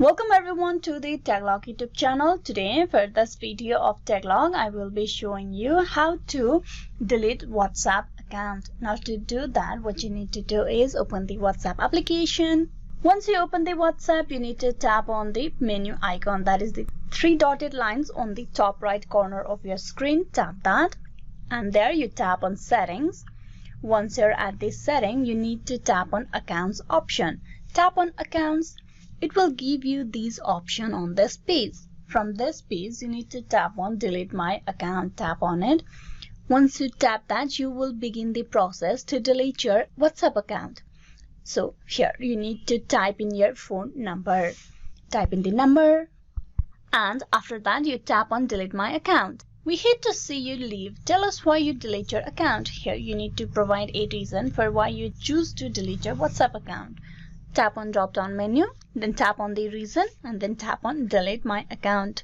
Welcome everyone to the Taglog YouTube channel. Today for this video of Taglog, I will be showing you how to delete WhatsApp account. Now to do that, what you need to do is open the WhatsApp application. Once you open the WhatsApp, you need to tap on the menu icon, that is the three dotted lines on the top right corner of your screen. Tap that and there you tap on settings. Once you're at this setting, you need to tap on accounts option. Tap on accounts. It will give you these options on this page. From this page, you need to tap on delete my account. Tap on it. Once you tap that, you will begin the process to delete your WhatsApp account. So here you need to type in your phone number. Type in the number and after that you tap on delete my account. We hate to see you leave. Tell us why you delete your account. Here you need to provide a reason for why you choose to delete your WhatsApp account. Tap on drop down menu, then tap on the reason and then tap on delete my account.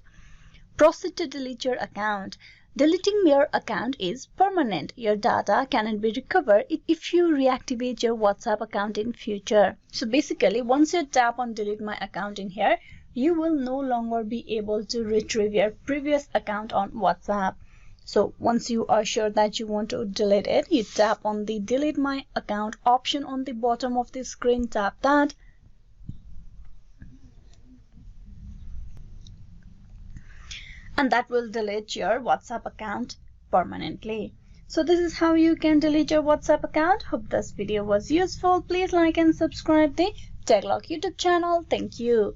Proceed to delete your account. Deleting your account is permanent. Your data cannot be recovered if you reactivate your WhatsApp account in future. So basically, once you tap on delete my account in here, you will no longer be able to retrieve your previous account on WhatsApp. So once you are sure that you want to delete it, you tap on the delete my account option on the bottom of the screen. Tap that. And that will delete your WhatsApp account permanently. So this is how you can delete your WhatsApp account. Hope this video was useful. Please like and subscribe the Taglog YouTube channel. Thank you.